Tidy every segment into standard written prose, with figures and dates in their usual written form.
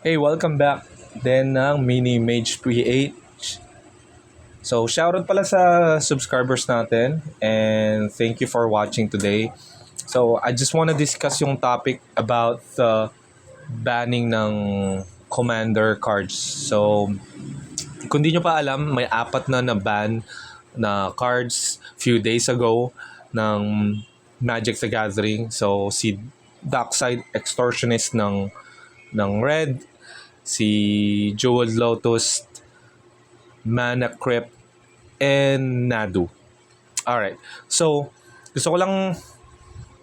Hey, welcome back din ng Mini Mage PH. So, shoutout pala sa subscribers natin and thank you for watching today. So, I just want to discuss yung topic about the banning ng commander cards. So, kung di nyo pa alam, may apat na ban na cards few days ago ng Magic the Gathering. So, si Darkside Extortionist ng Red, si Jewel Lotus, Mana Crypt, and Nadu. Alright. So, gusto ko lang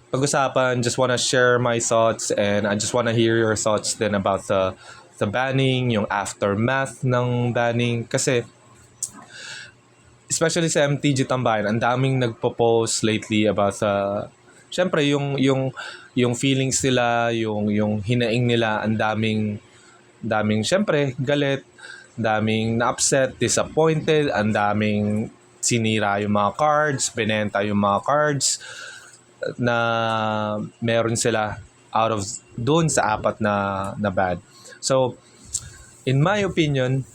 pag-usapan, just wanna share my thoughts and I just wanna hear your thoughts then about the banning, yung aftermath ng banning. Kasi, especially sa MTG Tambayan, ang daming nagpo-post lately about syempre yung feelings nila, yung hinaing nila, ang daming syempre galit, daming na-upset, disappointed, ang daming sinira yung mga cards, binenta yung mga cards na meron sila out of doon sa apat na bad. So, in my opinion,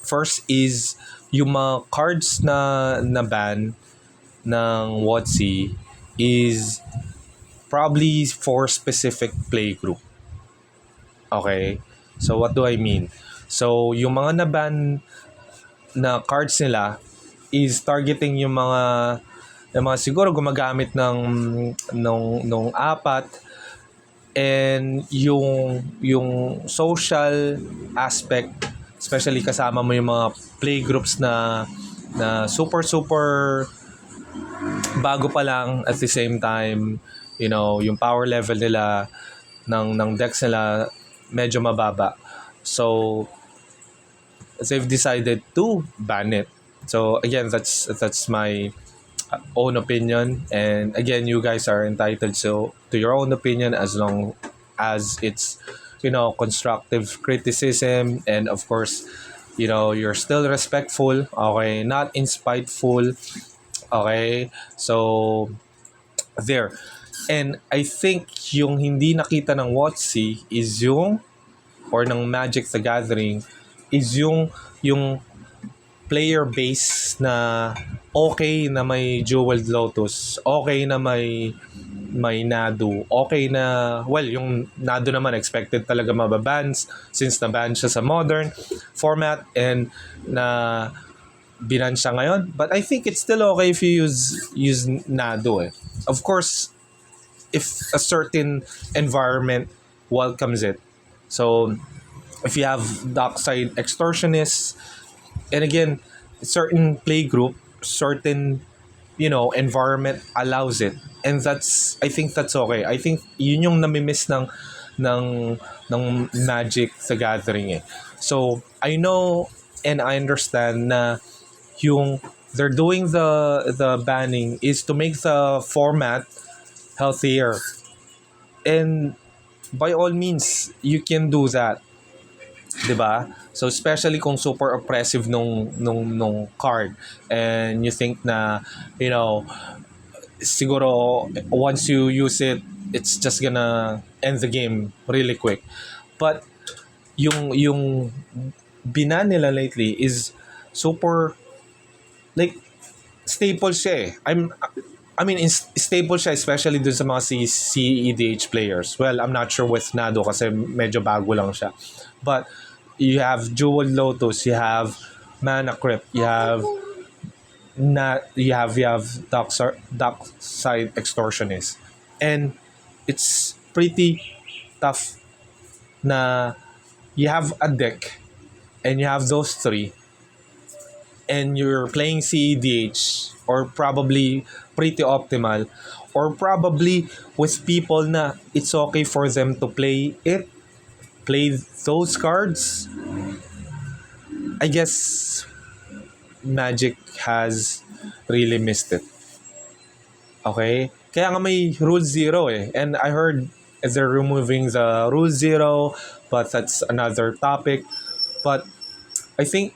first is yung mga cards na ban ng WotC is probably for specific play group. Okay? So, what do I mean? So, yung mga na-ban na cards nila is targeting yung mga siguro gumagamit nung apat and yung social aspect, especially kasama mo yung mga playgroups na super super bago pa lang, at the same time yung power level nila ng decks nila medyo mababa. So they've decided to ban it. So again, that's my own opinion, and again, you guys are entitled to your own opinion as long as it's constructive criticism, and of course you're still respectful, okay, not in spiteful, okay. So there. And I think yung hindi nakita ng WotC is or ng Magic the Gathering is yung player base na okay na may Jeweled Lotus, okay na may Nadu, okay na, well, yung Nadu naman expected talaga mababan since na-ban siya sa modern format and na binan siya ngayon. But I think it's still okay if you use Nadu eh. Of course, if a certain environment welcomes it. So if you have Darkside Extortionists, and again, certain play group, certain environment allows it, and I think that's okay. I think yun yung namimiss ng ng Magic the Gathering eh. So I know and I understand na yung they're doing the banning is to make the format healthier, and by all means you can do that, 'di ba? So especially kung super oppressive nung card and you think na siguro once you use it, it's just gonna end the game really quick. But yung binan nila lately is super, like, staple siya eh. Stable siya, especially dun sa mga CEDH players. Well, I'm not sure with Nado kasi medyo bago lang siya. But you have Jewel Lotus, you have Mana Crypt, you have Dark Side Extortionist. And it's pretty tough na you have a deck and you have those three and you're playing CEDH or probably pretty optimal or probably with people na it's okay for them to play those cards. I guess Magic has really missed it. Okay? Kaya nga may Rule Zero eh. And I heard they're removing the Rule Zero, but that's another topic. But I think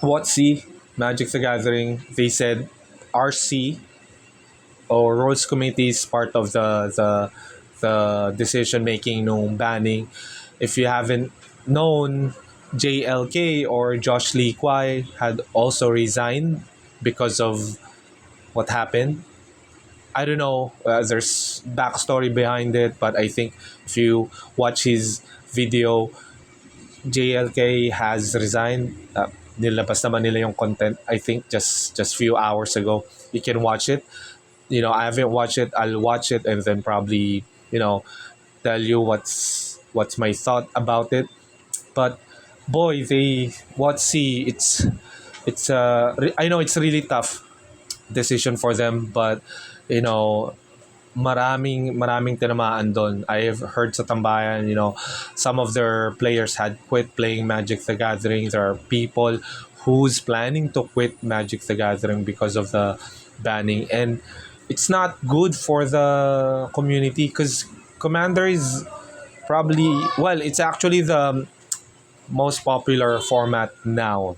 WotC, Magic the Gathering, they said RC or Rules Committee is part of the decision making nung banning. if you haven't known, JLK or Josh Lee Kwai had also resigned because of what happened. I don't know. There's backstory behind it, but I think if you watch his video, JLK has resigned. Nilabas naman nila yung content. I think just few hours ago. You can watch it. I haven't watched it. I'll watch it and then probably tell you what's my thought about it. But boy, they what see I know it's really tough decision for them, but you know maraming tinamaan doon. I've heard sa tambayan, some of their players had quit playing Magic the Gathering. There are people who's planning to quit Magic the Gathering because of the banning, and it's not good for the community because Commander is probably, well, it's actually the most popular format now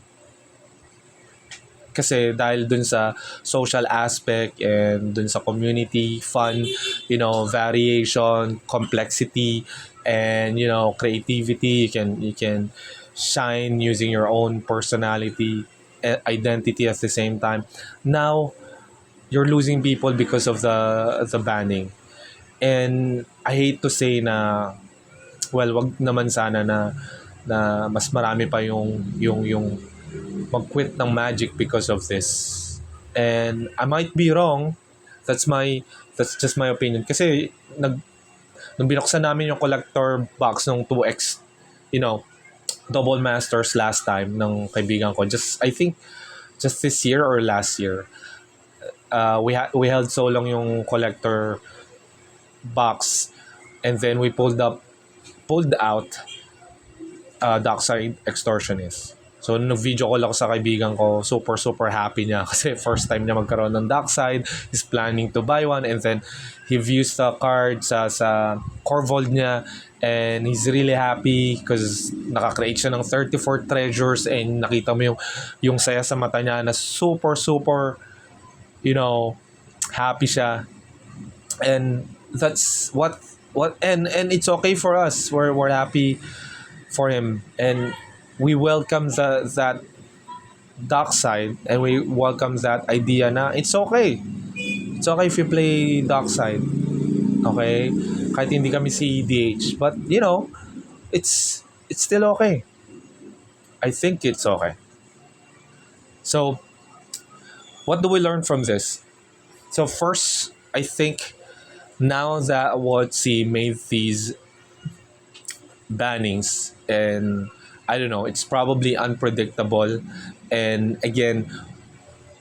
kasi dahil dun sa social aspect and dun sa community fun, variation, complexity, and creativity. You can shine using your own personality, identity at the same time. Now you're losing people because of the banning, and I hate to say na, well, wag naman sana na mas marami pa yung mag-quit ng Magic because of this. And I might be wrong. That's just my opinion. Kasi nung binuksan namin yung collector box ng 2X, Double Masters last time ng kaibigan ko. I think just this year or last year. We held so long yung collector box, and then we pulled out Dockside Extortionist. So, nung video call ako sa kaibigan ko, super happy niya kasi first time niya magkaroon ng Dockside. He's planning to buy one, and then he views the card sa core vault niya, and he's really happy because nakakreate siya ng 34 treasures, and nakita mo yung saya sa mata niya na super happy siya. And that's what and it's okay for us. We're happy for him, and we welcome that dark side, and we welcome that idea na it's okay if you play dark side, okay, kahit hindi kami CEDH, but it's still okay. I think it's okay. So what do we learn from this? So first, I think now that WotC made these bannings, and I don't know, it's probably unpredictable, and again,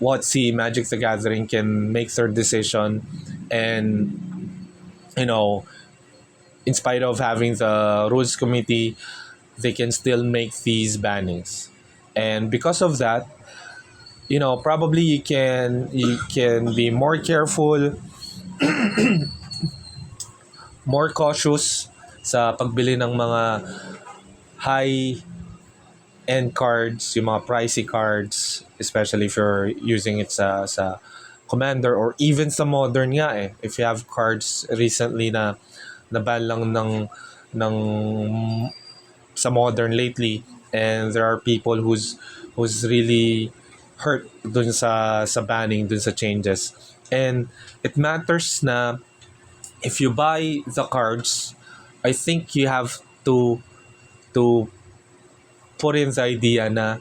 WotC, Magic the Gathering can make their decision, and in spite of having the rules committee, they can still make these bannings, and because of that, probably you can be more careful, more cautious sa pagbili ng mga high end cards, yung mga pricey cards, especially if you're using it sa Commander or even sa Modern nga eh. If you have cards recently na ban lang ng sa Modern lately, and there are people who's really hurt dun sa banning, dun sa changes. And it matters na if you buy the cards, I think you have to put in the idea na,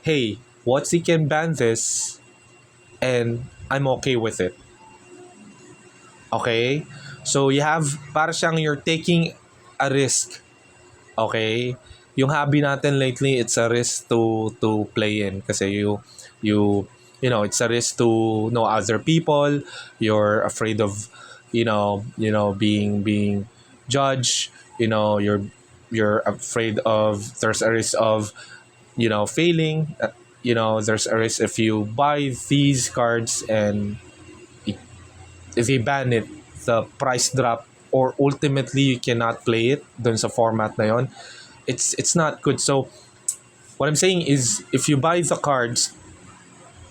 hey, WotC can ban this, and I'm okay with it. Okay? So you have, para siyang you're taking a risk. Okay? Yung hobby natin lately, it's a risk to play in kasi it's a risk to know other people. You're afraid of being judged. You're afraid of, there's a risk of failing. There's a risk if you buy these cards and if they ban it, the price drop, or ultimately you cannot play it dun sa format na yon. It's not good. So what I'm saying is, if you buy the cards,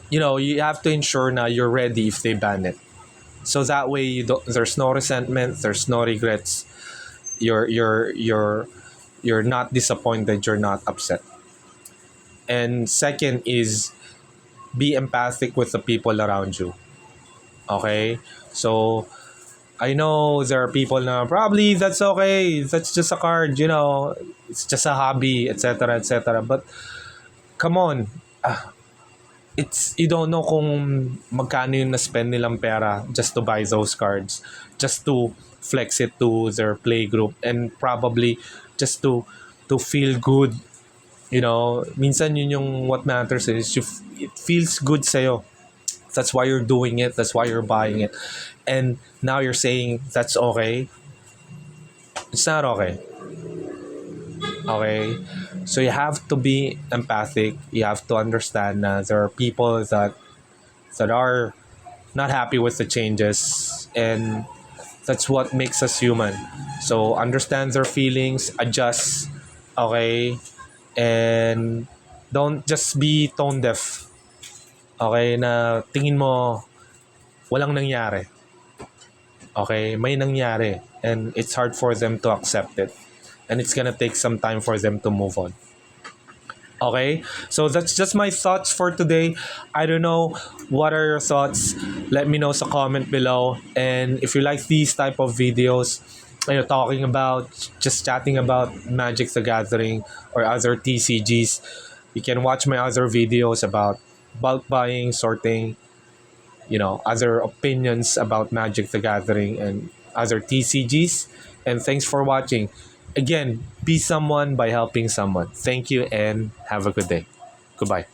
you have to ensure na you're ready if they ban it. So that way there's no resentment, there's no regrets. You're You're not disappointed, you're not upset. And second is be empathic with the people around you. Okay? So I know there are people na probably that's okay, that's just a card, it's just a hobby, etc., etc. But come on, it's you don't know kung magkano yung na-spend nilang pera just to buy those cards, just to flex it to their play group, and probably just to feel good. Minsan yun yung what matters is it feels good sa'yo. That's why you're doing it. That's why you're buying it. And now you're saying that's okay. It's not okay. Okay? So you have to be empathic. You have to understand that there are people that are not happy with the changes, and that's what makes us human. So understand their feelings, adjust, okay? And don't just be tone deaf. Okay, na tingin mo walang nangyari. Okay, may nangyari, and it's hard for them to accept it. And it's gonna take some time for them to move on. Okay, so that's just my thoughts for today. I don't know, what are your thoughts? Let me know sa comment below. And if you like these type of videos, talking about, just chatting about Magic the Gathering or other TCGs, you can watch my other videos about bulk buying, sorting, other opinions about Magic the Gathering and other TCGs. And thanks for watching. Again, be someone by helping someone. Thank you and have a good day. Goodbye.